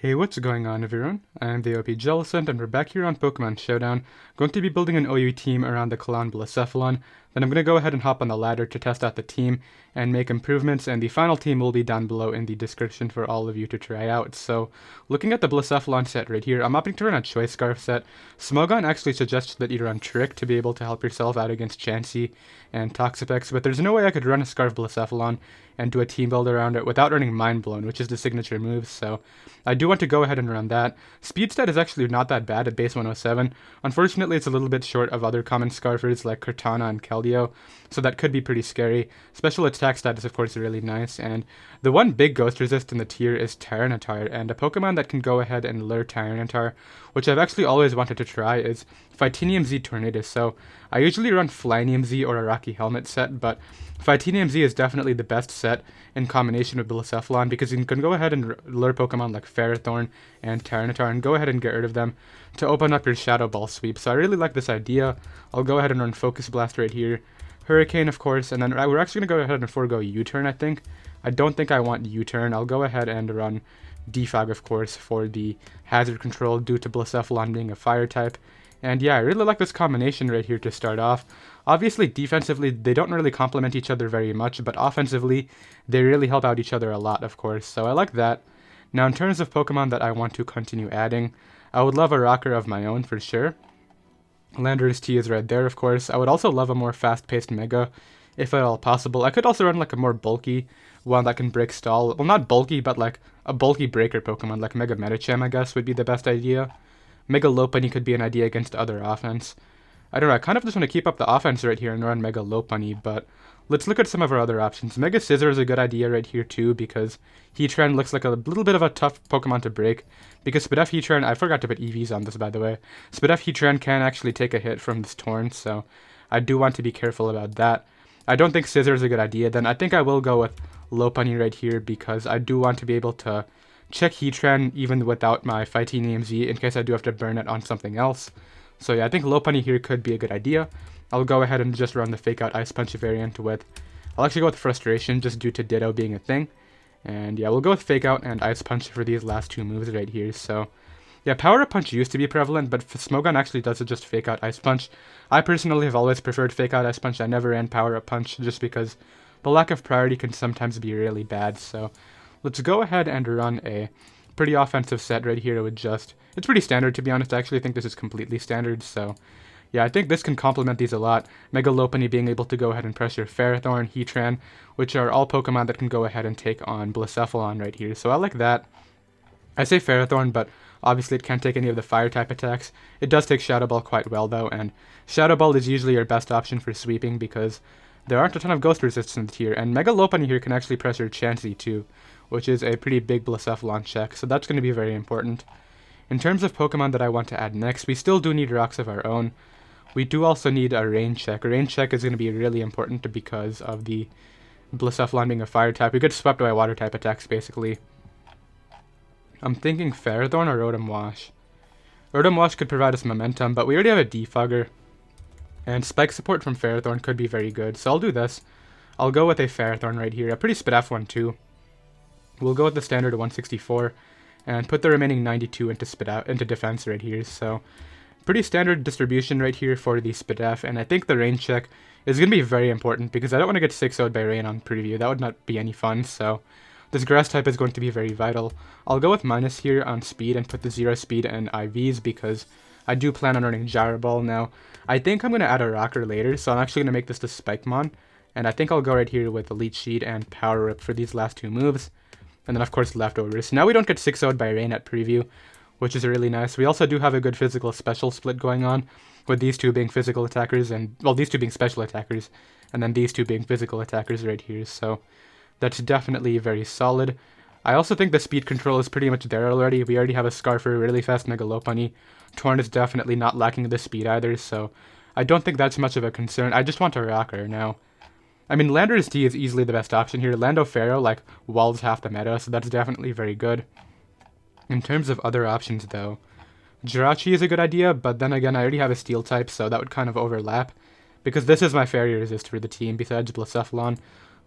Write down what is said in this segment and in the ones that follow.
Hey, what's going on everyone? I'm the OPJellicent and we're back here on Pokemon Showdown, going to be building an OU team around the clown Blacephalon. Then I'm going to go ahead and hop on the ladder to test out the team and make improvements, and the final team will be down below in the description for all of you to try out. So, looking at the Blacephalon set right here, I'm opting to run a Choice Scarf set. Smogon actually suggests that you run Trick to be able to help yourself out against Chansey and Toxapex, but there's no way I could run a Scarf Blacephalon and do a team build around it without running Mind Blown, which is the signature move, so I do want to go ahead and run that. Speed stat is actually not that bad at base 107. Unfortunately, it's a little bit short of other common Scarfers like Cortana and Keldeo, so that could be pretty scary. Special attack stat is of course really nice, and the one big ghost resist in the tier is Tyranitar, and a Pokemon that can go ahead and lure Tyranitar, which I've actually always wanted to try, is Fightinium Z Tornadus. So I usually run Flamethrower Z or a Rocky Helmet set, but Fightinium Z is definitely the best set in combination with Blacephalon because you can go ahead and lure Pokemon like Ferrothorn and Tyranitar and go ahead and get rid of them to open up your Shadow Ball sweep. So I really like this idea. I'll go ahead and run Focus Blast right here. Hurricane, of course, and then we're actually going to go ahead and forego U-Turn, I think. I don't think I want U-Turn. I'll go ahead and run Defog, of course, for the hazard control due to Blacephalon being a fire type. And yeah, I really like this combination right here to start off. Obviously, defensively, they don't really complement each other very much, but offensively, they really help out each other a lot, of course, so I like that. Now, in terms of Pokemon that I want to continue adding, I would love a rocker of my own for sure. Landorus T is right there, of course. I would also love a more fast-paced Mega, if at all possible. I could also run like a more bulky one that can break stall. Well, not bulky, but like a bulky breaker Pokemon, like Mega Medicham, I guess, would be the best idea. Mega Lopunny could be an idea against other offense. I don't know, I kind of just want to keep up the offense right here and run Mega Lopunny, but let's look at some of our other options. Mega Scizor is a good idea right here too, because Heatran looks like a little bit of a tough Pokemon to break, because Spadef Heatran, I forgot to put EVs on this by the way, Spadef Heatran can actually take a hit from this Torn, so I do want to be careful about that. I don't think Scizor is a good idea, then I think I will go with Lopunny right here, because I do want to be able to check Heatran even without my Fightinium Z in case I do have to burn it on something else. So yeah, I think Lopunny here could be a good idea. I'll go ahead and just run the Fake Out Ice Punch variant with... I'll actually go with Frustration just due to Ditto being a thing. And yeah, we'll go with Fake Out and Ice Punch for these last two moves right here. So yeah, Power Up Punch used to be prevalent, but Smogon actually does it just Fake Out Ice Punch. I personally have always preferred Fake Out Ice Punch. I never ran Power Up Punch just because the lack of priority can sometimes be really bad. So let's go ahead and run a pretty offensive set right here with just... It's pretty standard, to be honest. I actually think this is completely standard, so... Yeah, I think this can complement these a lot. Mega Lopunny being able to go ahead and pressure Ferrothorn, Heatran, which are all Pokemon that can go ahead and take on Blacephalon right here, so I like that. I say Ferrothorn, but obviously it can't take any of the Fire-type attacks. It does take Shadow Ball quite well, though, and Shadow Ball is usually your best option for sweeping because there aren't a ton of Ghost resistance here, and Mega Lopunny here can actually pressure Chansey too, which is a pretty big Blacephalon check, so that's going to be very important. In terms of Pokemon that I want to add next, we still do need rocks of our own. We do also need a rain check. A rain check is going to be really important because of the Blacephalon being a fire type. We get swept by water type attacks, basically. I'm thinking Ferrothorn or Rotom Wash. Rotom Wash could provide us momentum, but we already have a Defogger. And Spike support from Ferrothorn could be very good, so I'll do this. I'll go with a Ferrothorn right here, a pretty Spadef one too. We'll go with the standard 164 and put the remaining 92 into defense right here, so... Pretty standard distribution right here for the Spadef, and I think the rain check is going to be very important because I don't want to get 6-0'd by rain on preview. That would not be any fun, so this grass type is going to be very vital. I'll go with minus here on speed and put the 0 speed and IVs because I do plan on running Gyro Ball now. I think I'm going to add a rocker later, so I'm actually going to make this the Spikemon, and I think I'll go right here with Elite Sheet and Power Whip for these last two moves, and then of course Leftovers. So now we don't get 6-0'd by rain at preview, which is really nice. We also do have a good physical special split going on, with these two being physical attackers, and, well, these two being special attackers, and then these two being physical attackers right here, so that's definitely very solid. I also think the speed control is pretty much there already. We already have a Scarfer, really fast Mega Lopunny. Torn is definitely not lacking the speed either, so I don't think that's much of a concern. I just want a rocker now. I mean, Landorus D is easily the best option here. Lando Pharaoh, like, walls half the meta, so that's definitely very good. In terms of other options, though, Jirachi is a good idea, but then again, I already have a Steel type, so that would kind of overlap, because this is my Fairy Resist for the team, besides Blacephalon,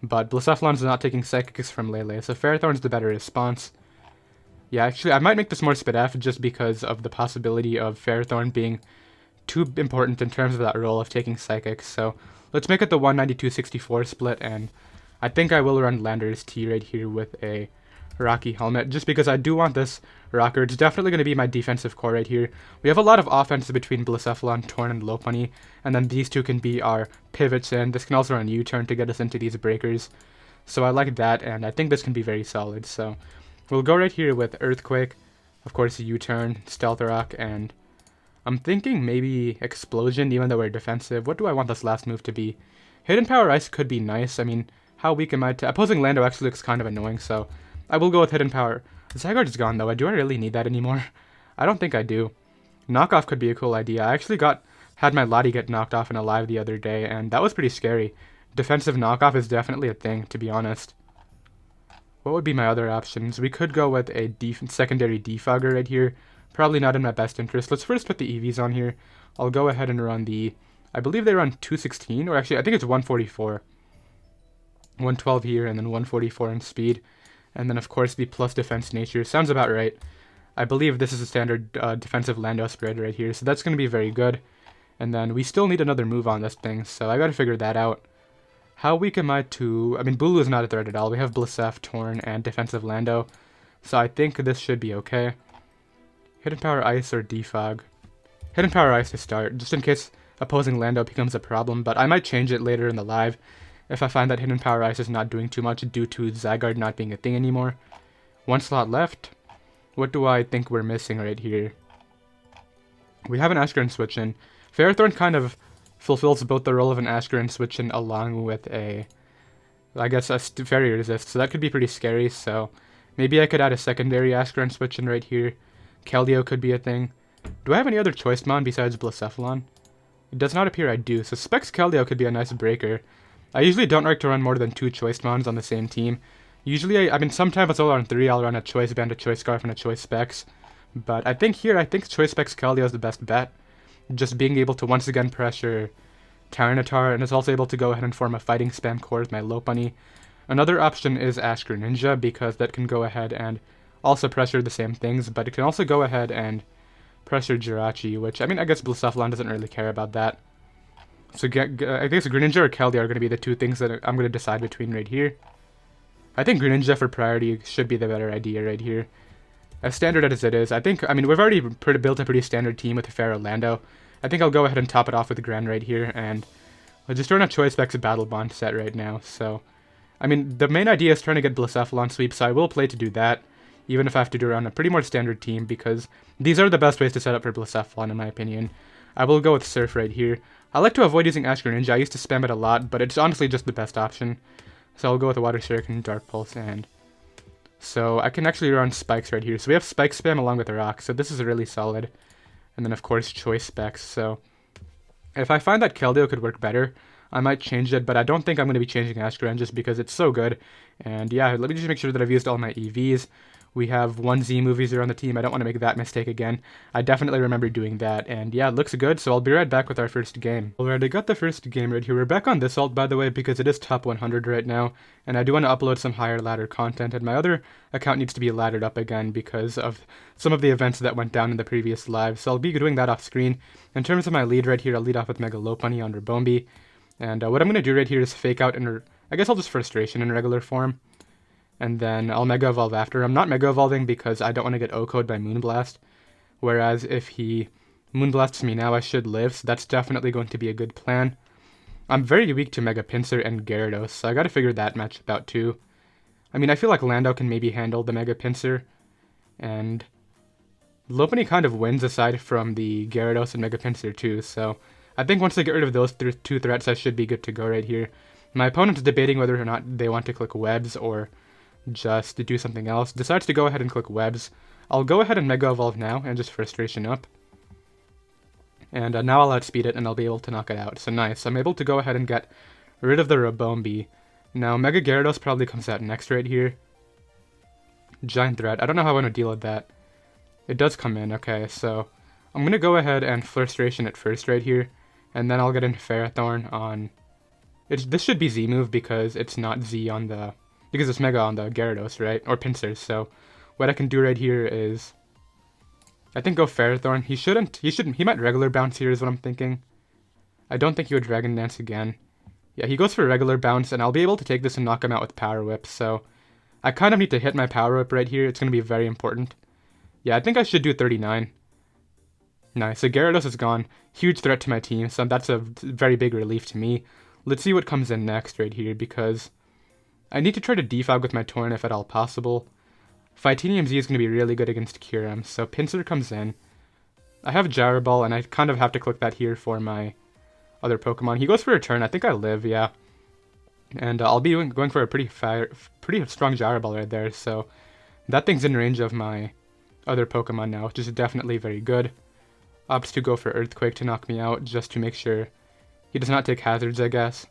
but Blacephalon's not taking Psychics from Lele, so Ferrothorn's the better response. Yeah, actually, I might make this more Spadef just because of the possibility of Ferrothorn being too important in terms of that role of taking Psychics. So let's make it the 192-64 split, and I think I will run Landorus T right here with a Rocky Helmet, just because I do want this Rocker. It's definitely going to be my defensive core right here. We have a lot of offense between Blacephalon, Torn, and Lopunny, and then these two can be our pivots, and this can also run U-turn to get us into these breakers. So I like that, and I think this can be very solid. So we'll go right here with Earthquake, of course U-turn, Stealth Rock, and I'm thinking maybe Explosion, even though we're defensive. What do I want this last move to be? Hidden Power Ice could be nice. I mean, how weak am I to... Opposing Lando actually looks kind of annoying, so I will go with Hidden Power. Zygarde is gone, though. Do I really need that anymore? I don't think I do. Knockoff could be a cool idea. I actually had my Lottie get knocked off in a live the other day, and that was pretty scary. Defensive knockoff is definitely a thing, to be honest. What would be my other options? We could go with a secondary Defogger right here. Probably not in my best interest. Let's first put the EVs on here. I'll go ahead and run I believe they run 216, or actually I think it's 144. 112 here, and then 144 in speed. And then of course the plus defense nature. Sounds about right. I believe this is a standard defensive Lando spread right here, so that's going to be very good. And then we still need another move on this thing, so I gotta figure that out. How weak am I to... I mean, Bulu is not a threat at all. We have Blasef, Torn, and defensive Lando, so I think this should be okay. Hidden Power Ice or Defog? Hidden Power Ice to start, just in case opposing Lando becomes a problem, but I might change it later in the live if I find that Hidden Power Ice is not doing too much due to Zygarde not being a thing anymore. One slot left. What do I think we're missing right here? We have an Ashgren switch-in. Ferrothorn kind of fulfills both the role of an Ashgren switch-in along with a Fairy Resist, so that could be pretty scary, so maybe I could add a secondary Ashgren switch-in right here. Keldeo could be a thing. Do I have any other choice mon besides Blacephalon? It does not appear I do, so Specs Keldeo could be a nice breaker. I usually don't like to run more than 2 choice mons on the same team. Usually, I mean, sometimes I'll run 3, I'll run a choice band, a choice scarf, and a choice specs. But I think choice specs Keldeo is the best bet. Just being able to once again pressure Tyranitar, and is also able to go ahead and form a fighting spam core with my Lopunny. Another option is Ash Greninja, because that can go ahead and also pressure the same things, but it can also go ahead and pressure Jirachi, which, I mean, I guess Blacephalon doesn't really care about that. So I guess Greninja or Keldeo are going to be the 2 things that I'm going to decide between right here. I think Greninja for priority should be the better idea right here. As standard as it is, I mean, we've already built a pretty standard team with Pharaoh Lando. I think I'll go ahead and top it off with Gren right here, and we'll just run a Choice Specs Battle Bond set right now, so... I mean, the main idea is trying to get Blacephalon sweep, so I will play to do that, even if I have to do it on a pretty more standard team, because these are the best ways to set up for Blacephalon, in my opinion. I will go with Surf right here. I like to avoid using Ash Greninja. I used to spam it a lot, but it's honestly just the best option. So I'll go with Water Shuriken, Dark Pulse, and... So I can actually run Spikes right here. So we have Spike Spam along with the Rock, so this is really solid. And then of course Choice Specs, so... If I find that Keldeo could work better, I might change it, but I don't think I'm going to be changing Ash Greninja just because it's so good. And yeah, let me just make sure that I've used all my EVs. We have 1 Z movies here on the team. I don't want to make that mistake again. I definitely remember doing that. And yeah, it looks good, so I'll be right back with our first game. Alright, I got the first game right here. We're back on this alt, by the way, because it is top 100 right now. And I do want to upload some higher ladder content. And my other account needs to be laddered up again because of some of the events that went down in the previous live. So I'll be doing that off screen. In terms of my lead right here, I'll lead off with Mega Lopunny on Ribombee. And what I'm going to do right here is fake out, I guess I'll just Frustration in regular form. And then I'll Mega Evolve after. I'm not Mega Evolving because I don't want to get O-Code by Moonblast. Whereas if he Moonblasts me now, I should live, so that's definitely going to be a good plan. I'm very weak to Mega Pinsir and Gyarados, so I gotta figure that matchup out too. I mean, I feel like Lando can maybe handle the Mega Pinsir. And Lopunny kind of wins aside from the Gyarados and Mega Pinsir too, so I think once I get rid of those 2 threats, I should be good to go right here. My opponent's debating whether or not they want to click Webs or just to do something else. Decides to go ahead and click Webs. I'll go ahead and Mega Evolve now and just Frustration up. And now I'll outspeed it and I'll be able to knock it out. So nice. I'm able to go ahead and get rid of the Ribombee. Now Mega Gyarados probably comes out next right here. Giant Threat. I don't know how I want to deal with that. It does come in. Okay, so I'm going to go ahead and Frustration at first right here. And then I'll get into Ferrothorn on... This should be Z move because it's not Z on the... Because it's Mega on the Gyarados, right? Or Pinsir, so what I can do right here is, I think go Ferrothorn. He might regular bounce here is what I'm thinking. I don't think he would Dragon Dance again. Yeah, he goes for regular bounce, and I'll be able to take this and knock him out with Power Whip, so I kind of need to hit my Power Whip right here. It's going to be very important. Yeah, I think I should do 39. Nice, so Gyarados is gone. Huge threat to my team, so that's a very big relief to me. Let's see what comes in next right here, because I need to try to defog with my Torn if at all possible. Fightinium Z is going to be really good against Kyurem, so Pinsir comes in. I have Gyro Ball, and I kind of have to click that here for my other Pokemon. He goes for a turn. I think I live, yeah. And I'll be going for a pretty strong Gyro Ball right there, so that thing's in range of my other Pokemon now, which is definitely very good. Opts to go for Earthquake to knock me out, just to make sure he does not take hazards, I guess.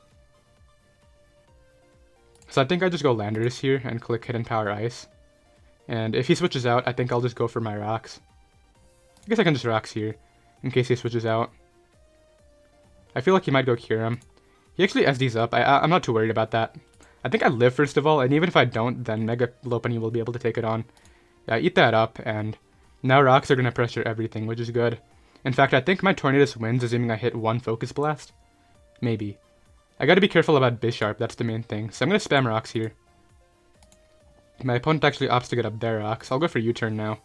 So I think I just go Landorus here and click Hidden Power Ice. And if he switches out, I think I'll just go for my Rocks. I guess I can just Rocks here, in case he switches out. I feel like he might go Kyurem. He actually SDs up. I'm not too worried about that. I think I live first of all, and even if I don't, then Mega Lopunny will be able to take it on. Yeah, eat that up, and now Rocks are going to pressure everything, which is good. In fact, I think my Tornadus wins, assuming I hit one Focus Blast. Maybe. I gotta be careful about Bisharp, that's the main thing. So I'm gonna spam Rocks here. My opponent actually opts to get up their Rocks. I'll go for U-turn now.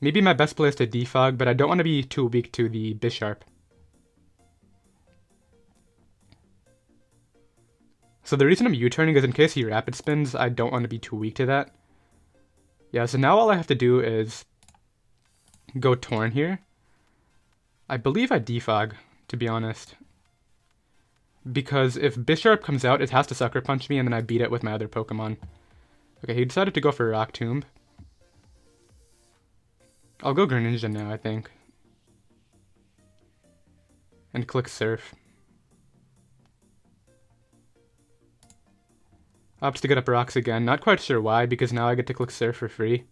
Maybe my best play is to Defog, but I don't want to be too weak to the Bisharp. So the reason I'm U-turning is in case he Rapid Spins, I don't want to be too weak to that. Yeah, so now all I have to do is go Torn here. I believe I Defog, to be honest. Because if Bisharp comes out, it has to Sucker Punch me, and then I beat it with my other Pokemon. Okay, he decided to go for Rock Tomb. I'll go Greninja now, I think. And click Surf. Opts to get up Rocks again. Not quite sure why, because now I get to click Surf for free.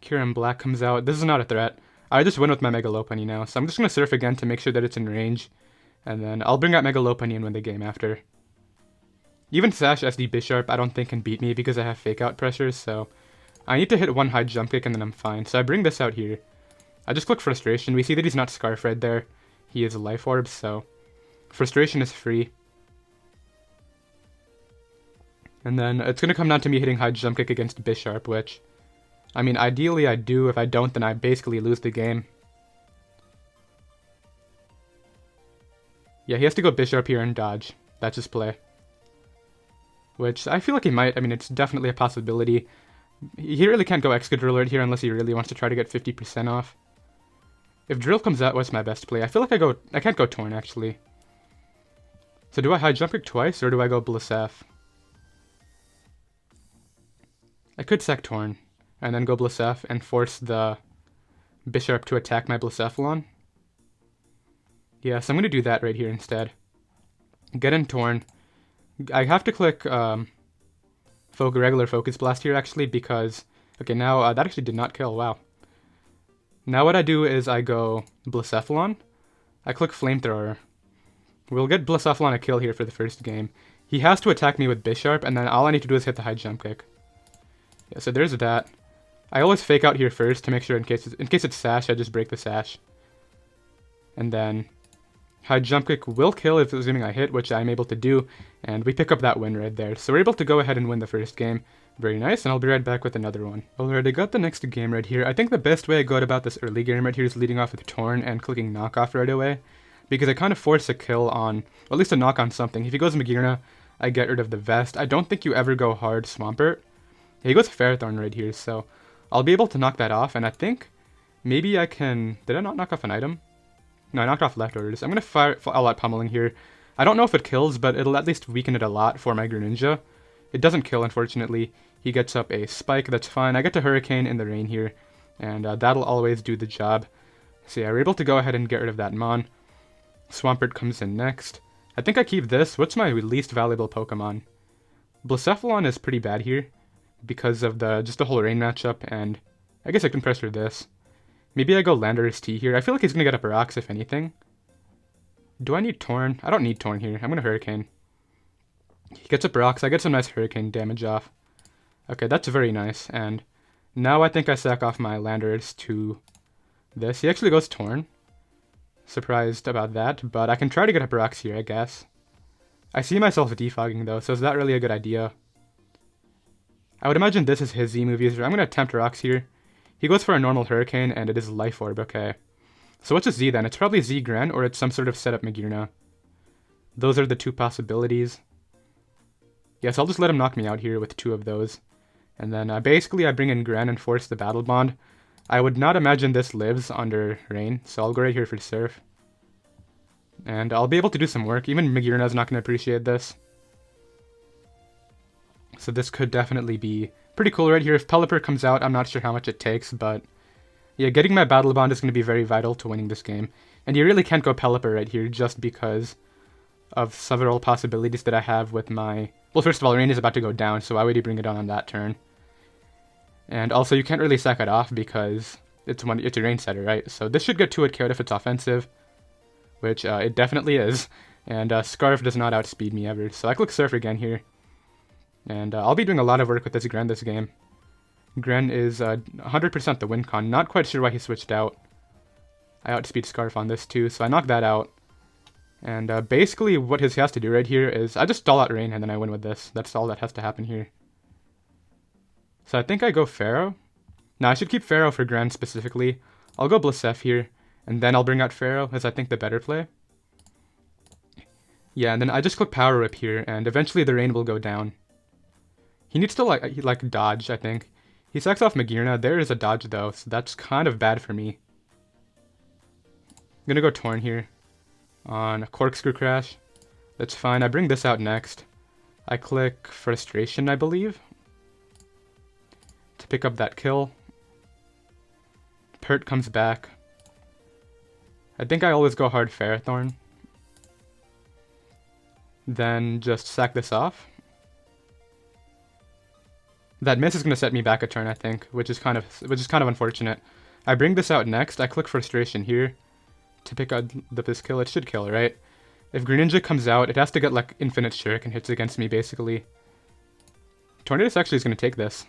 Kyurem Black comes out. This is not a threat. I just win with my Mega Lopunny now, so I'm just going to Surf again to make sure that it's in range. And then I'll bring out Mega Lopunny and win the game after. Even Sash SD Bisharp I don't think can beat me because I have Fake Out pressures, so I need to hit one high jump kick and then I'm fine. So I bring this out here. I just click Frustration. We see that he's not Scarf right there. He is Life Orb, so Frustration is free. And then it's going to come down to me hitting high jump kick against Bisharp, which, I mean, ideally I do. If I don't, then I basically lose the game. Yeah, he has to go Bisharp here and dodge. That's his play. Which, I feel like he might. I mean, it's definitely a possibility. He really can't go Excadrill right here unless he really wants to try to get 50% off. If Drill comes out, what's my best play? I feel like I can't go Torn, actually. So do I high jump kick twice, or do I go Blacef? I could sack Torn, and then go Blacef and force the Bisharp to attack my Blacephalon. Yeah, so I'm going to do that right here instead. Get in Torn. I have to click regular Focus Blast here, actually, because... Okay, now that actually did not kill, wow. Now what I do is I go Blacephalon. I click Flamethrower. We'll get Blacephalon a kill here for the first game. He has to attack me with Bisharp, and then all I need to do is hit the high jump kick. Yeah, so there's that. I always Fake Out here first to make sure in case it's Sash, I just break the Sash. And then high jump kick will kill if assuming I hit, which I'm able to do, and we pick up that win right there. So we're able to go ahead and win the first game. Very nice, and I'll be right back with another one. Alright, I got the next game right here. I think the best way I go about this early game right here is leading off with Torn and clicking Knockoff right away, because I kind of force a kill on, or at least a knock on something. If he goes Magearna, I get rid of the Vest. I don't think you ever go hard Swampert. He goes Ferrothorn right here, so I'll be able to knock that off, and I think maybe I can... Did I not knock off an item? No, I knocked off Leftovers. I'm going to fire All-Out Pummeling here. I don't know if it kills, but it'll at least weaken it a lot for my Greninja. It doesn't kill, unfortunately. He gets up a Spike, that's fine. I get to Hurricane in the rain here, and that'll always do the job. So yeah, we're able to go ahead and get rid of that Mon. Swampert comes in next. I think I keep this. What's my least valuable Pokemon? Blacephalon is pretty bad here, because of just the whole rain matchup, and I guess I can pressure this. Maybe I go Landorus T here. I feel like he's going to get up Rocks, if anything. Do I need Torn? I don't need Torn here. I'm going to Hurricane. He gets up Rocks. I get some nice Hurricane damage off. Okay, that's very nice. And now I think I sack off my Landorus to this. He actually goes Torn. Surprised about that, but I can try to get up rocks here, I guess. I see myself defogging though, so is that really a good idea? I would imagine this is his Z movies. I'm going to attempt rocks here. He goes for a normal Hurricane, and it is Life Orb, okay. So what's a Z then? It's probably Z Gren, or it's some sort of setup Magearna. Those are the two possibilities. Yes, I'll just let him knock me out here with two of those. And then basically I bring in Gren and force the Battle Bond. I would not imagine this lives under Rain, so I'll go right here for Surf. And I'll be able to do some work. Even Magearna's not going to appreciate this. So this could definitely be pretty cool right here. If Pelipper comes out, I'm not sure how much it takes, but yeah, getting my Battle Bond is going to be very vital to winning this game. And you really can't go Pelipper right here just because of several possibilities that I have with my... Well, first of all, Rain is about to go down, so why would he bring it on that turn? And also, you can't really sack it off because it's a Rain setter, right? So this should get 2-hit KO'd if it's offensive, which it definitely is. And Scarf does not outspeed me ever, so I click Surf again here. And I'll be doing a lot of work with this Gren this game. Gren is 100% the win con. Not quite sure why he switched out. I outspeed Scarf on this too, so I knock that out. And basically what he has to do right here is I just stall out Rain and then I win with this. That's all that has to happen here. So I think I go Pharaoh. Now I should keep Pharaoh for Gren specifically. I'll go Blacef here, and then I'll bring out Pharaoh as I think the better play. Yeah, and then I just click Power Whip here, and eventually the Rain will go down. He needs to like dodge, I think. He sacks off Magearna. There is a dodge though, so that's kind of bad for me. I'm gonna go Torn here on Corkscrew Crash. That's fine. I bring this out next. I click Frustration, I believe, to pick up that kill. Pert comes back. I think I always go hard Ferrothorn. Then just sack this off. That miss is going to set me back a turn, I think, which is kind of unfortunate. I bring this out next. I click Frustration here to pick out this kill. It should kill, right? If Greninja comes out, it has to get like infinite shuriken hits against me, basically. Tornadus actually is going to take this.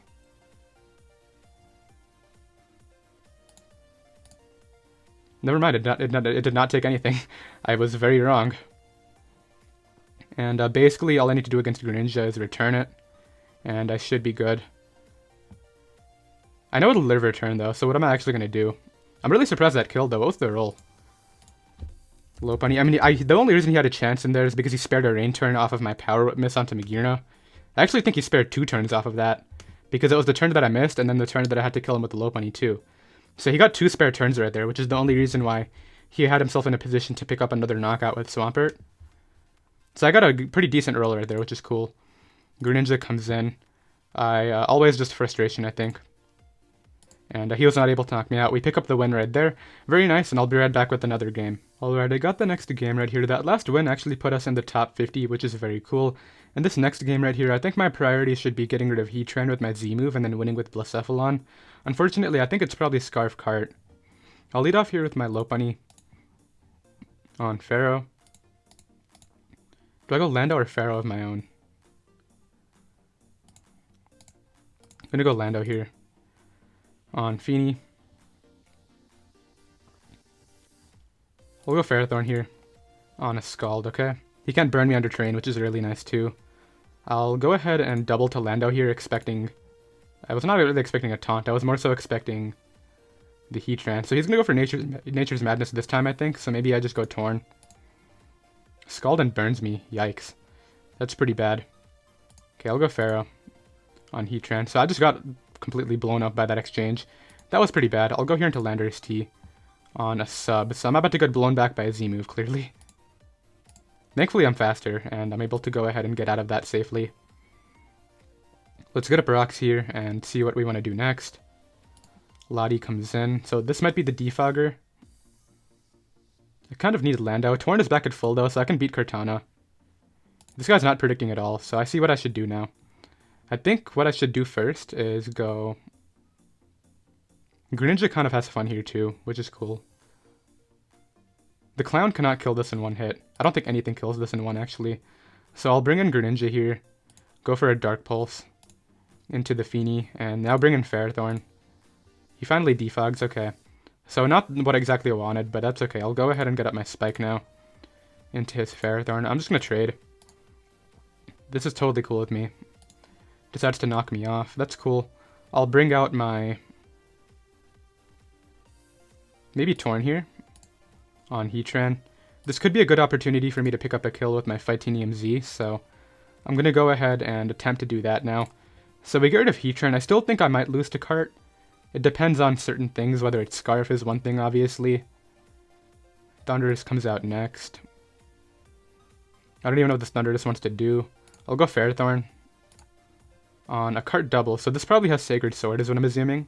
Never mind, it did not take anything. I was very wrong. And basically, all I need to do against Greninja is return it. And I should be good. I know it'll live return though, so what am I actually going to do? I'm really surprised that killed though. What was the roll? Lopunny. I mean, the only reason he had a chance in there is because he spared a Rain turn off of my Power Whip miss onto Magearna. I actually think he spared 2 turns off of that, because it was the turn that I missed and then the turn that I had to kill him with the Lopunny too. So he got 2 spare turns right there, which is the only reason why he had himself in a position to pick up another knockout with Swampert. So I got a pretty decent roll right there, which is cool. Greninja comes in. I always just Frustration, I think. And he was not able to knock me out. We pick up the win right there. Very nice, and I'll be right back with another game. Alright, I got the next game right here. That last win actually put us in the top 50, which is very cool. And this next game right here, I think my priority should be getting rid of Heatran with my Z move and then winning with Blacephalon. Unfortunately, I think it's probably Scarf Cart. I'll lead off here with my Lopunny on Pharaoh. Do I go Lando or Pharaoh of my own? I'm gonna go Lando here on Feeny. We'll go Ferrothorn here on a Scald, okay? He can't burn me under Terrain, which is really nice too. I'll go ahead and double to Lando here, expecting... I was not really expecting a taunt, I was more so expecting the Heatran. So he's gonna go for Nature's Madness this time, I think, so maybe I just go Torn. Scald and burns me, yikes. That's pretty bad. Okay, I'll go Pharaoh on Heatran. So I just got completely blown up by that exchange. That was pretty bad. I'll go here into Landorus T on a sub. So I'm about to get blown back by a Z move, clearly. Thankfully I'm faster, and I'm able to go ahead and get out of that safely. Let's get up rocks here and see what we want to do next. Lottie comes in. So this might be the Defogger. I kind of need Lando. Torn is back at full though, so I can beat Cortana. This guy's not predicting at all, so I see what I should do now. I think what I should do first is go... Greninja kind of has fun here too, which is cool. The Clown cannot kill this in one hit. I don't think anything kills this in one, actually. So I'll bring in Greninja here, go for a Dark Pulse, into the Feeny, and now bring in Ferrothorn. He finally defogs, okay. So not what exactly I wanted, but that's okay. I'll go ahead and get up my Spike now into his Ferrothorn. I'm just going to trade. This is totally cool with me. Decides to knock me off. That's cool. I'll bring out my... maybe Torn here on Heatran. This could be a good opportunity for me to pick up a kill with my Fightinium Z, so I'm going to go ahead and attempt to do that now. So we get rid of Heatran. I still think I might lose to Cart. It depends on certain things, whether it's Scarf is one thing, obviously. Thundurus comes out next. I don't even know what this Thundurus wants to do. I'll go Ferrothorn on a Cart double. So this probably has Sacred Sword is what I'm assuming.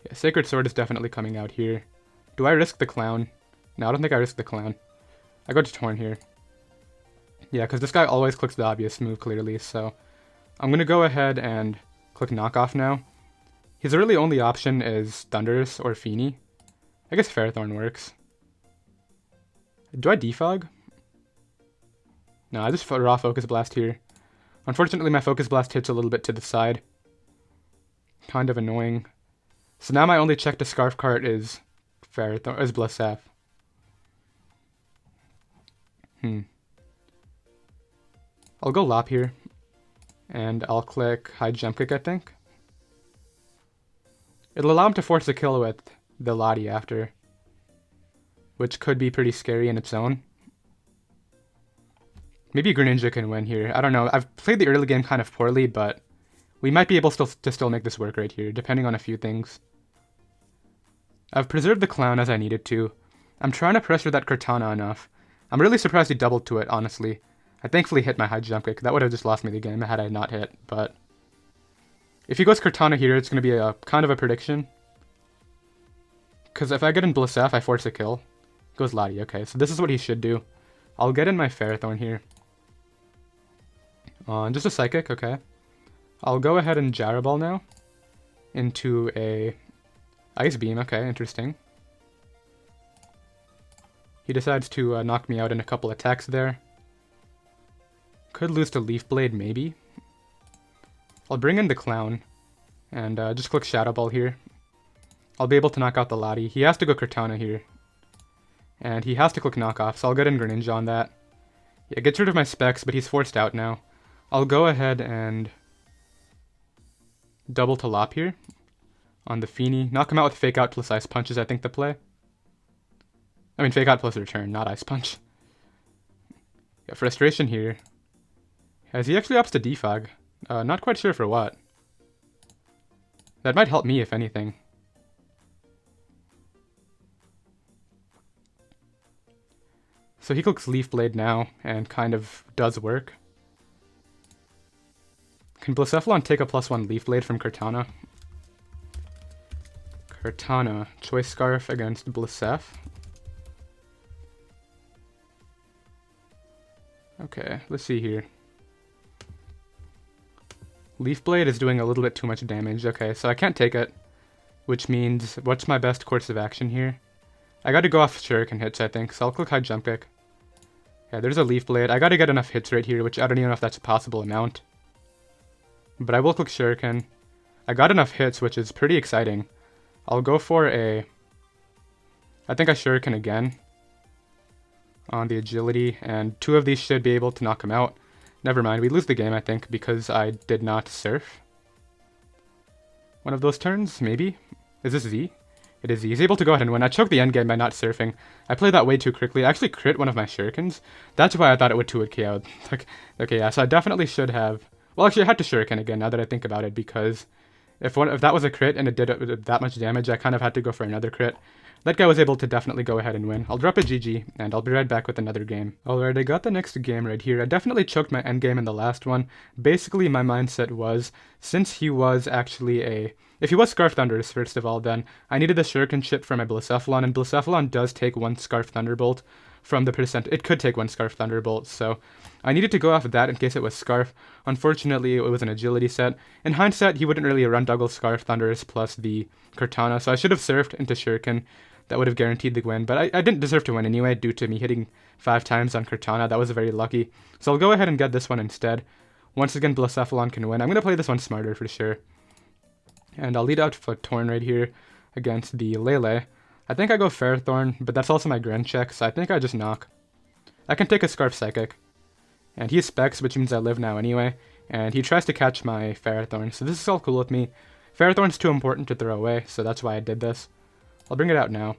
Yeah, Sacred Sword is definitely coming out here. Do I risk the Clown? No, I don't think I risk the Clown. I go to Torn here. Yeah, because this guy always clicks the obvious move clearly, so I'm going to go ahead and click Knockoff now. His really only option is Thundurus or Feeny. I guess Ferrothorn works. Do I Defog? No, I just raw Focus Blast here. Unfortunately, my Focus Blast hits a little bit to the side. Kind of annoying. So now my only check to Scarf Cart is Ferrothorn, is Blacef. I'll go Lop here. And I'll click High Jump Kick, I think. It'll allow him to force a kill with the Lottie after, which could be pretty scary in its own. Maybe Greninja can win here. I don't know. I've played the early game kind of poorly, but we might be able to still make this work right here, depending on a few things. I've preserved the Clown as I needed to. I'm trying to pressure that Cortana enough. I'm really surprised he doubled to it, honestly. I thankfully hit my High Jump Kick. That would have just lost me the game had I not hit, but... if he goes Cortana here, it's going to be a kind of a prediction. Because if I get in Blacef, I force a kill. Goes Lottie, okay. So this is what he should do. I'll get in my Ferrothorn here. Just a Psychic, okay. I'll go ahead and Gyro Ball now. Into a Ice Beam, okay, interesting. He decides to knock me out in a couple attacks there. Could lose to Leaf Blade, maybe. I'll bring in the Clown, and just click Shadow Ball here. I'll be able to knock out the Lottie. He has to go Cortana here. And he has to click Knockoff, so I'll get in Greninja on that. Yeah, gets rid of my Specs, but he's forced out now. I'll go ahead and double to Lop here on the Feeny. Knock him out with Fake Out plus Ice Punch is, I think, the play. I mean, Fake Out plus Return, not Ice Punch. Yeah, Frustration here. As he actually opts to Defog. Not quite sure for what. That might help me, if anything. So he clicks Leaf Blade now, and kind of does work. Can Blacephalon take a +1 Leaf Blade from Cortana? Cortana, Choice Scarf against Blacef. Okay, let's see here. Leaf Blade is doing a little bit too much damage. Okay, so I can't take it, which means, what's my best course of action here? I gotta go off Shuriken hits, I think, so I'll click High Jump Kick. Yeah, there's a Leaf Blade. I gotta get enough hits right here, which I don't even know if that's a possible amount. But I will click Shuriken. I got enough hits, which is pretty exciting. I'll go for a... I think I Shuriken again on the agility, and 2 of these should be able to knock him out. Never mind, we lose the game, I think, because I did not surf. One of those turns, maybe? Is this Z? It is Z. He's able to go ahead and win. I choked the endgame by not surfing. I played that way too quickly. I actually crit one of my Shurikens. That's why I thought it would 2-hit KO. Okay, yeah, so I definitely should have... Well, actually, I had to Shuriken again, now that I think about it, because if that was a crit and it did that much damage, I kind of had to go for another crit. That guy was able to definitely go ahead and win. I'll drop a GG, and I'll be right back with another game. Alright, I got the next game right here. I definitely choked my endgame in the last one. Basically, my mindset was, since he was actually a... If he was Scarf Thunderous, first of all, then I needed the Shuriken chip for my Blacephalon, and Blacephalon does take 1 Scarf Thunderbolt from the percent. It could take 1 Scarf Thunderbolt, so I needed to go off of that in case it was Scarf. Unfortunately, it was an agility set. In hindsight, he wouldn't really run Double Scarf Thunderous plus the Cortana, so I should have surfed into Shuriken. That would have guaranteed the win, but I didn't deserve to win anyway due to me hitting 5 times on Cortana. That was very lucky. So I'll go ahead and get this one instead. Once again, Blacephalon can win. I'm going to play this one smarter for sure. And I'll lead out for Torn right here against the Lele. I think I go Ferrothorn, but that's also my Grand check, so I think I just knock. I can take a Scarf Psychic. And he specs, which means I live now anyway. And he tries to catch my Ferrothorn, so this is all cool with me. Ferrothorn's too important to throw away, so that's why I did this. I'll bring it out now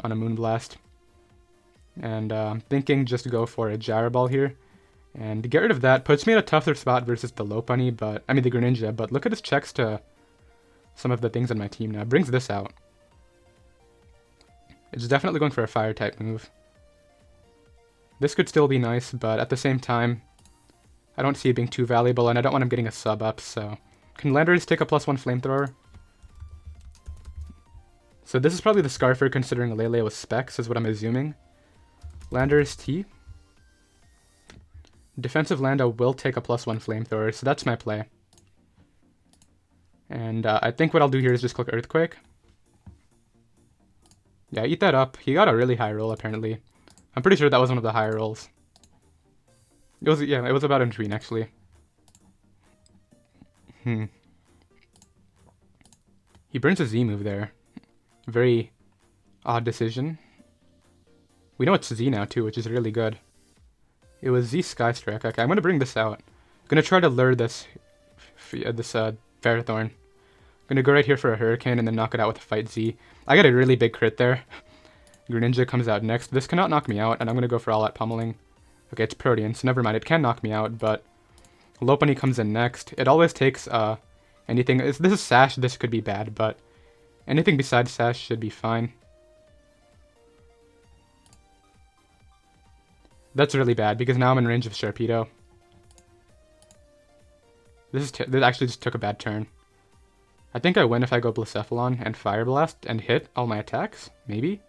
on a Moonblast. And I'm thinking just go for a Gyro Ball here. And to get rid of that, puts me in a tougher spot versus the Lopunny, but I mean the Greninja, but look at his checks to some of the things on my team now. Brings this out. It's definitely going for a fire type move. This could still be nice, but at the same time, I don't see it being too valuable, and I don't want him getting a sub up, so... Can Landers take a +1 Flamethrower? So this is probably the Scarfer, considering Lele with specs, is what I'm assuming. Landers T. Defensive Lando will take a +1 Flamethrower, so that's my play. And I think what I'll do here is just click Earthquake. Yeah, eat that up. He got a really high roll, apparently. I'm pretty sure that was one of the higher rolls. It was about in between, actually. He burns a Z move there. Very odd decision. We know it's Z now, too, which is really good. It was Z Sky Strike. Okay, I'm going to bring this out. I'm going to try to lure this Ferrothorn. I'm going to go right here for a Hurricane and then knock it out with a Fight Z. I got a really big crit there. Greninja comes out next. This cannot knock me out, and I'm going to go for all-out pummeling. Okay, it's Protean, so never mind. It can knock me out, but Lopunny comes in next. It always takes anything. This is Sash. This could be bad, but anything besides Sash should be fine. That's really bad, because now I'm in range of Sharpedo. This actually just took a bad turn. I think I win if I go Blacephalon and Fire Blast and hit all my attacks, maybe?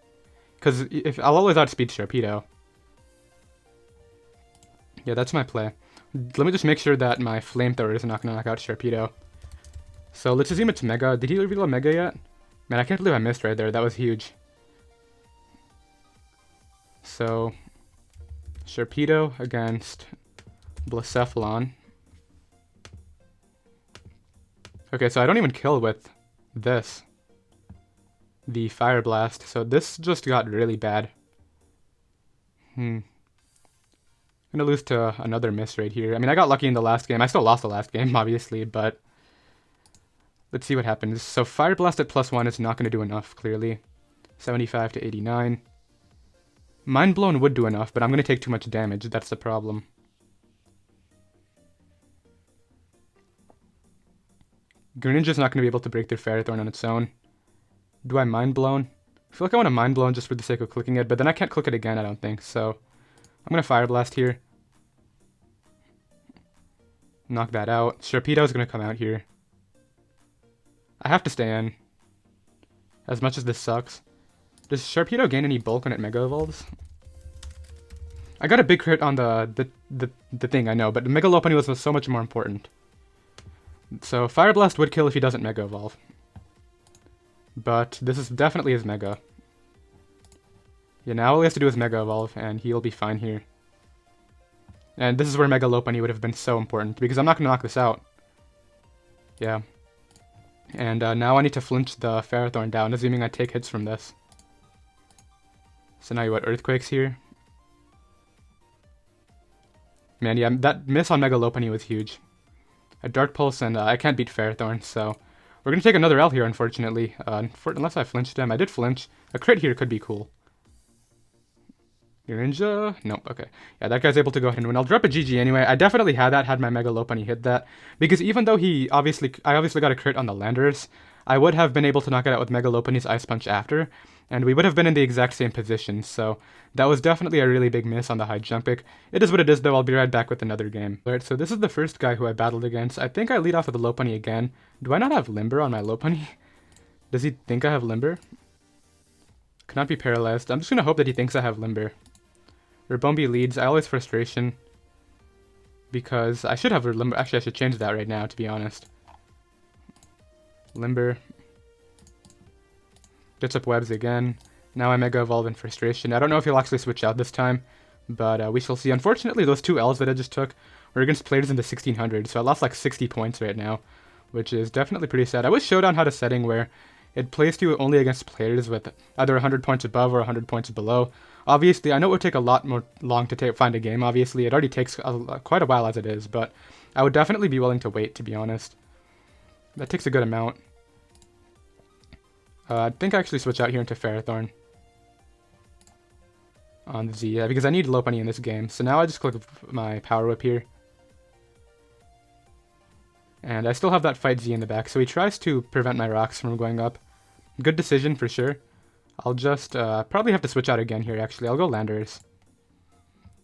Because if I'll always outspeed Sharpedo. Yeah, that's my play. Let me just make sure that my Flamethrower is not going to knock out Sharpedo. So let's assume it's Mega. Did he reveal a Mega yet? Man, I can't believe I missed right there. That was huge. So, Sharpedo against Blacephalon. Okay, so I don't even kill with this. The Fire Blast. So this just got really bad. I'm gonna lose to another miss right here. I mean, I got lucky in the last game. I still lost the last game, obviously, but let's see what happens. So Fire Blast at +1 is not gonna do enough, clearly. 75 to 89. Mind Blown would do enough, but I'm gonna take too much damage. That's the problem. Greninja's not gonna be able to break through Ferrothorn on its own. Do I Mind Blown? I feel like I want to Mind Blown just for the sake of clicking it, but then I can't click it again, I don't think, so I'm going to Fire Blast here. Knock that out. Sharpedo's going to come out here. I have to stay in. As much as this sucks. Does Sharpedo gain any bulk when it Mega Evolves? I got a big crit on the thing, I know, but the Mega Lopunny was so much more important. So Fire Blast would kill if he doesn't Mega Evolve. But this is definitely his Mega. Yeah, now all he has to do is Mega Evolve, and he'll be fine here. And this is where Mega Lopunny would have been so important, because I'm not going to knock this out. Yeah. And now I need to flinch the Ferrothorn down, assuming I take hits from this. So now you what, Earthquakes here? Man, yeah, that miss on Mega Lopunny was huge. A Dark Pulse, and I can't beat Ferrothorn, so we're going to take another L here, unfortunately. Unless I flinched him. I did flinch. A crit here could be cool. Greninja? Nope, okay. Yeah, that guy's able to go ahead and win. I'll drop a GG anyway. I definitely had my Mega Lopunny hit that. Because even though I obviously got a crit on the Landers, I would have been able to knock it out with Mega Lopunny's Ice Punch after. And we would have been in the exact same position, so that was definitely a really big miss on the high jump pick. It is what it is, though. I'll be right back with another game. Alright, so this is the first guy who I battled against. I think I lead off with the Lopunny again. Do I not have Limber on my Lopunny? Does he think I have Limber? Cannot be paralyzed. I'm just going to hope that he thinks I have Limber. Rebombi leads. I always Frustration. Because I should have Limber. Actually, I should change that right now, to be honest. Limber. Gets up webs again. Now I Mega Evolve in Frustration. I don't know if he'll actually switch out this time, but we shall see. Unfortunately, those two L's that I just took We're against players in the 1600s, so I lost like 60 points right now, which is definitely pretty sad. I wish Showdown had a setting where it placed you only against players with either 100 points above or 100 points below. Obviously, I know it would take a lot more long to find a game, obviously. It already takes quite a while as it is, but I would definitely be willing to wait, to be honest. That takes a good amount. I think I actually switch out here into Ferrothorn on the Z, yeah, because I need Lopunny in this game. So now I just click my Power Whip here. And I still have that Fight Z in the back, so he tries to prevent my rocks from going up. Good decision for sure. I'll just probably have to switch out again here, actually. I'll go Landers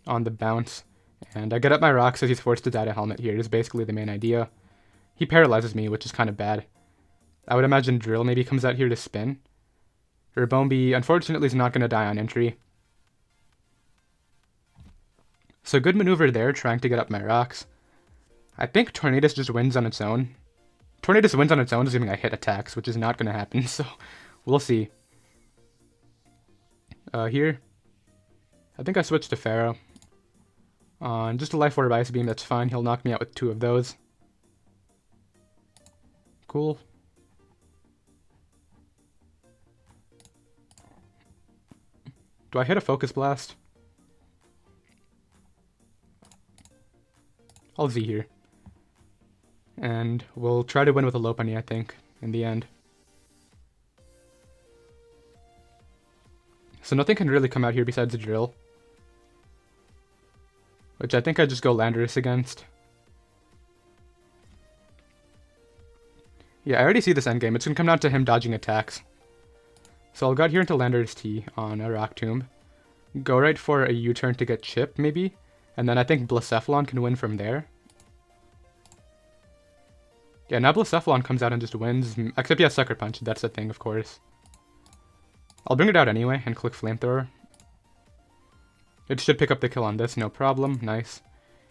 on the bounce. And I get up my rocks as he's forced to die to Helmet here, is basically the main idea. He paralyzes me, which is kind of bad. I would imagine Drill maybe comes out here to spin. Urbombi, unfortunately, is not going to die on entry. So good maneuver there, trying to get up my rocks. I think Tornadus just wins on its own. Tornadus wins on its own, assuming I hit attacks, which is not going to happen, so we'll see. Here, I think I switched to Pharaoh. On just a Life Orb Ice Beam, that's fine. He'll knock me out with 2 of those. Cool. Do I hit a Focus Blast? I'll Z here. And we'll try to win with a Lopunny, I think, in the end. So nothing can really come out here besides a Drill. Which I think I just go Landorus against. Yeah, I already see this endgame. It's going to come down to him dodging attacks. So I'll go out here into Landorus T on a Rock Tomb. Go right for a U-turn to get Chip, maybe. And then I think Blacephalon can win from there. Yeah, now Blacephalon comes out and just wins. Except he has Sucker Punch. That's the thing, of course. I'll bring it out anyway and click Flamethrower. It should pick up the kill on this, no problem. Nice.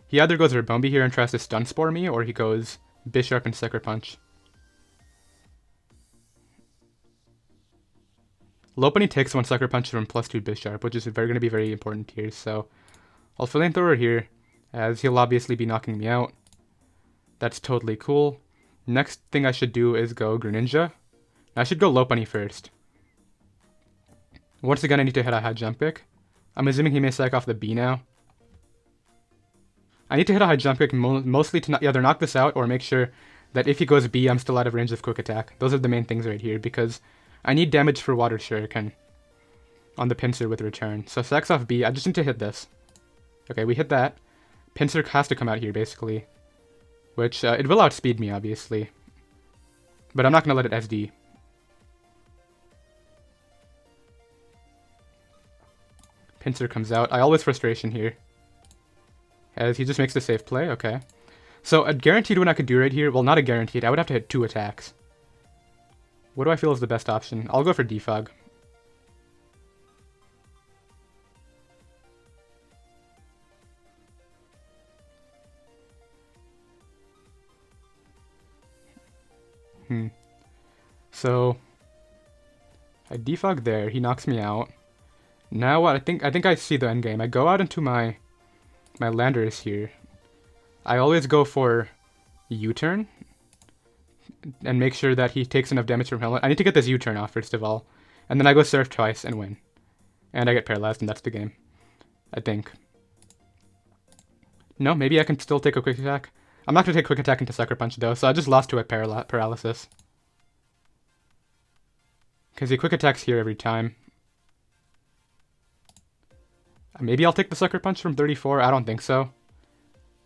He either goes Urbombi here and tries to Stun Spore me, or he goes Bisharp and Sucker Punch. Lopunny takes 1 Sucker Punch from +2 Bisharp, which is going to be very important here, so I'll Flamethrower here, as he'll obviously be knocking me out. That's totally cool. Next thing I should do is go Greninja. I should go Lopunny first. Once again, I need to hit a high jump kick. I'm assuming he may psych off the B now. I need to hit a high jump kick mostly to either knock this out or make sure that if he goes B, I'm still out of range of Quick Attack. Those are the main things right here, because I need damage for Water Shuriken on the Pinsir with Return. So sacks off B, I just need to hit this. Okay, we hit that. Pinsir has to come out here, basically. Which, it will outspeed me, obviously. But I'm not going to let it SD. Pinsir comes out. I always Frustration here. As he just makes the safe play, okay. So a guaranteed win I could do right here, well, not a guaranteed, I would have to hit 2 attacks. What do I feel is the best option? I'll go for Defog. So I Defog there, he knocks me out. Now what? I think I see the end game. I go out into my Landorus here. I always go for U-turn and make sure that he takes enough damage from Helmet. I need to get this U-turn off first of all, and then I go Surf twice and win. And I get paralyzed, and that's the game, I think. No, maybe I can still take a Quick Attack. I'm not gonna take Quick Attack into Sucker Punch though, so I just lost to a paralysis. Because he Quick Attacks here every time. Maybe I'll take the Sucker Punch from 34, I don't think so.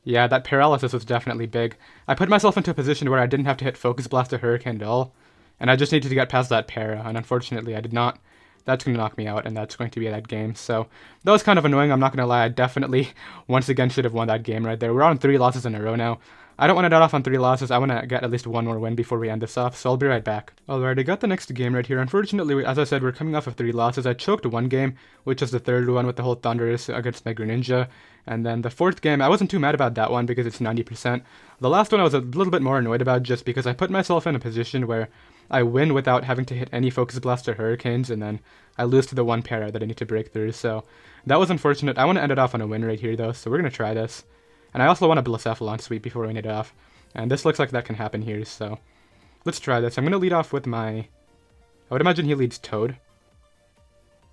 Yeah, that paralysis was definitely big. I put myself into a position where I didn't have to hit Focus Blast or Hurricane at all, and I just needed to get past that para, and unfortunately I did not. That's going to knock me out, and that's going to be that game, so that was kind of annoying, I'm not going to lie. I definitely, once again, should have won that game right there. We're on 3 losses in a row now. I don't want to start off on 3 losses, I want to get at least 1 more win before we end this off, so I'll be right back. Alright, I got the next game right here. Unfortunately, as I said, we're coming off of 3 losses. I choked 1 game, which was the 3rd one with the whole Thunderous against my Greninja, and then the 4th game, I wasn't too mad about that one because it's 90%. The last one I was a little bit more annoyed about just because I put myself in a position where I win without having to hit any Focus Blast or Hurricanes, and then I lose to the 1 para that I need to break through, so that was unfortunate. I want to end it off on a win right here though, so we're going to try this. And I also want a Blacephalon sweep before we need it off. And this looks like that can happen here, so let's try this. I'm going to lead off with my... I would imagine he leads Toad.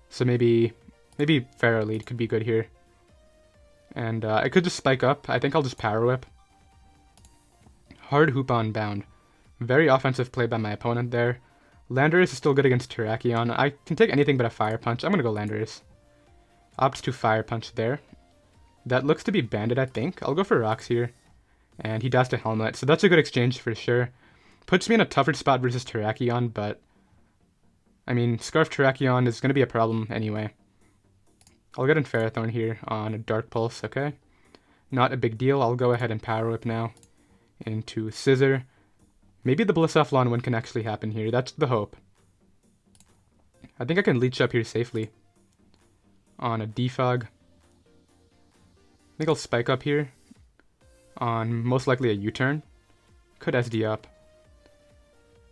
So maybe Pharaoh lead could be good here. And I could just spike up. I think I'll just Power Whip. Hard Hoop on Bound. Very offensive play by my opponent there. Landorus is still good against Terrakion. I can take anything but a Fire Punch. I'm going to go Landorus. Opts to Fire Punch there. That looks to be Banded, I think. I'll go for Rocks here. And he dies to Helmet, so that's a good exchange for sure. Puts me in a tougher spot versus Terrakion, but... I mean, Scarf Terrakion is going to be a problem anyway. I'll get in Ferrothorn here on a Dark Pulse, okay? Not a big deal. I'll go ahead and Power Whip now into Scissor. Maybe the Blacephalon win can actually happen here. That's the hope. I think I can Leech up here safely on a Defog. I think I'll Spike up here on most likely a U-turn. Could SD up.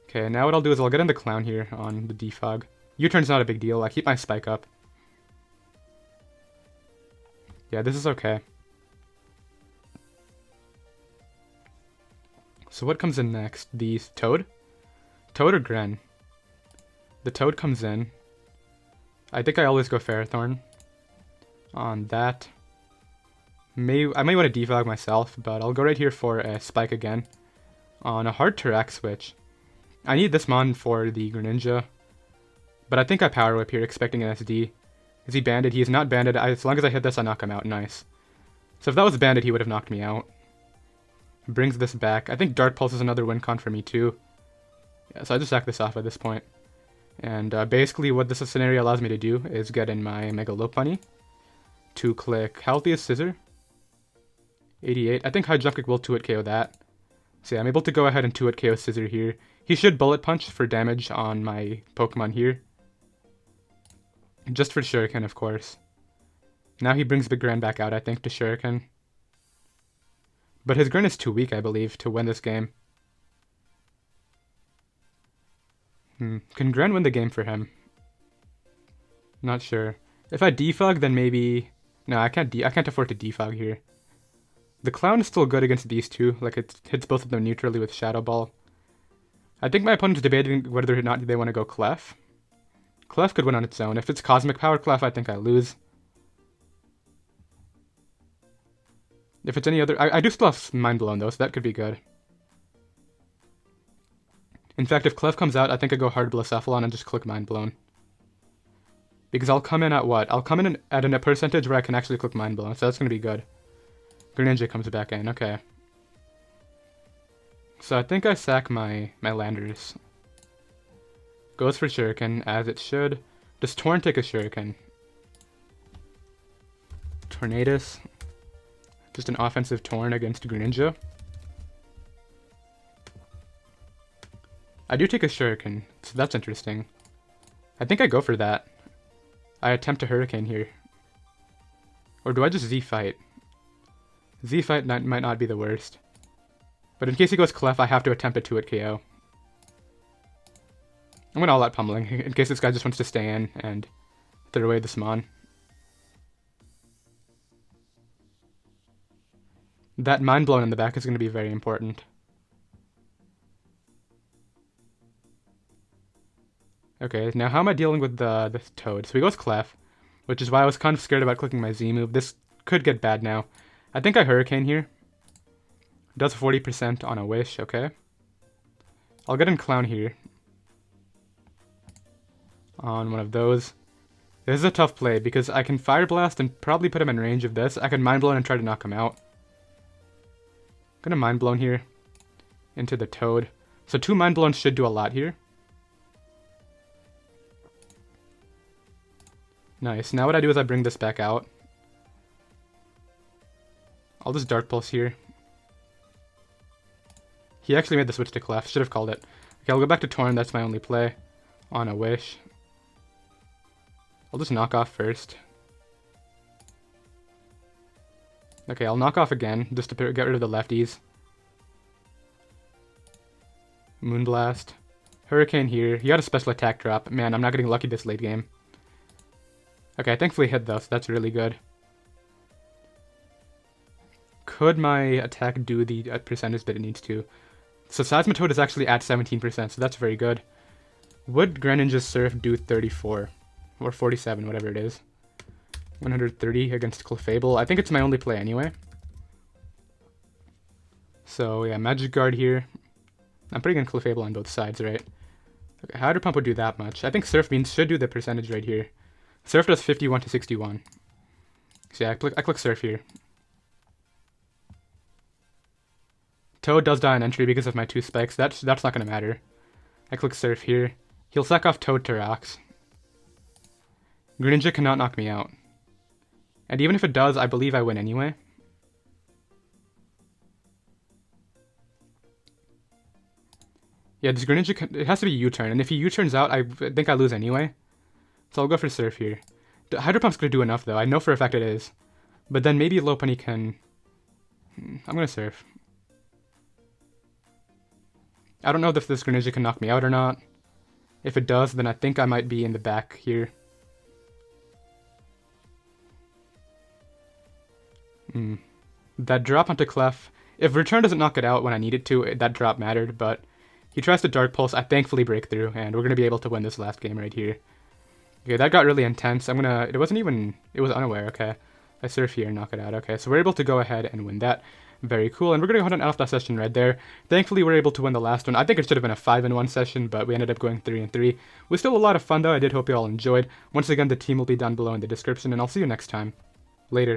Okay, now what I'll do is I'll get in the Clown here on the Defog. U-turn's not a big deal. I keep my Spike up. Yeah, this is okay. So what comes in next? The Toad? Toad or Gren? The Toad comes in. I think I always go Ferrothorn on that. I may want to Defog myself, but I'll go right here for a Spike again on a hard Terrax switch. I need this Mon for the Greninja, but I think I Power Whip here expecting an SD. Is he banded? He is not banded. As long as I hit this, I knock him out. Nice. So if that was banded, he would have knocked me out. Brings this back. I think Dark Pulse is another win con for me too. Yeah, so I just sack this off at this point. And basically what this scenario allows me to do is get in my Mega Lopunny to click Healthiest Scissor. 88. I think High Jump Kick will 2-hit KO that. So yeah, I'm able to go ahead and 2-hit KO Scissor here. He should Bullet Punch for damage on my Pokemon here. Just for Shuriken, of course. Now he brings Big Gran back out, I think, to Shuriken. But his Gran is too weak, I believe, to win this game. Can Gran win the game for him? Not sure. If I Defog, then maybe... No, I can't afford to Defog here. The Clown is still good against these two. Like, it hits both of them neutrally with Shadow Ball. I think my opponent's debating whether or not they want to go Clef. Clef could win on its own. If it's Cosmic Power Clef, I think I lose. If it's any other... I do still have Mind Blown, though, so that could be good. In fact, if Clef comes out, I think I go hard Blacephalon and just click Mind Blown. Because I'll come in at what? I'll come in at a percentage where I can actually click Mind Blown, so that's going to be good. Greninja comes back in, okay. So I think I sack my Landers. Goes for Shuriken, as it should. Does Torn take a Shuriken? Tornadus. Just an offensive Torn against Greninja. I do take a Shuriken, so that's interesting. I think I go for that. I attempt a Hurricane here. Or do I just Z-Fight? Z-Fight might not be the worst. But in case he goes Clef, I have to attempt a 2-hit KO. I'm going to all-out pummeling, in case this guy just wants to stay in and throw away the Smon. That Mind Blown in the back is going to be very important. Okay, now how am I dealing with the Toad? So he goes Clef, which is why I was kind of scared about clicking my Z move. This could get bad now. I think I Hurricane here. Does 40% on a Wish, okay. I'll get in Clown here. On one of those. This is a tough play because I can Fire Blast and probably put him in range of this. I can Mind Blown and try to knock him out. I'm gonna Mind Blown here into the Toad. So 2 Mind Blowns should do a lot here. Nice. Now what I do is I bring this back out. I'll just Dark Pulse here. He actually made the switch to Clef. Should have called it. Okay, I'll go back to Torn. That's my only play. On a Wish. I'll just knock off first. Okay, I'll knock off again, just to get rid of the lefties. Moonblast. Hurricane here. He got a special attack drop. Man, I'm not getting lucky this late game. Okay, I thankfully hit though, so that's really good. could my attack do the percentage that it needs to? So Seismitoad is actually at 17%, so that's very good. Would Greninja's Surf do 34? Or 47, whatever it is. 130 against Clefable. I think it's my only play anyway. So yeah, Magic Guard here. I'm putting in Clefable on both sides, right? Okay, Hydro Pump would do that much. I think Surf Beam should do the percentage right here. Surf does 51 to 61. So yeah, I click Surf here. Toad does die on entry because of my 2 spikes. That's not going to matter. I click Surf here. He'll sack off Toad to rocks. Greninja cannot knock me out. And even if it does, I believe I win anyway. Yeah, this Greninja, it has to be U-turn, and if he U-turns out, I think I lose anyway. So I'll go for Surf here. The Hydro Pump's gonna do enough though, I know for a fact it is. But then maybe Lopunny can... I'm gonna Surf. I don't know if this Greninja can knock me out or not. If it does, then I think I might be in the back here. That drop onto Clef, if Return doesn't knock it out when I need it to, that drop mattered, but he tries to Dark Pulse, I thankfully break through, and we're going to be able to win this last game right here. Okay, that got really intense. It was unaware, okay. I Surf here and knock it out, okay. So we're able to go ahead and win that. Very cool, and we're going to go ahead and end off that session right there. Thankfully, we're able to win the last one. I think it should have been a 5-1 session, but we ended up going 3-3. It was still a lot of fun, though. I did hope you all enjoyed. Once again, the team will be down below in the description, and I'll see you next time. Later.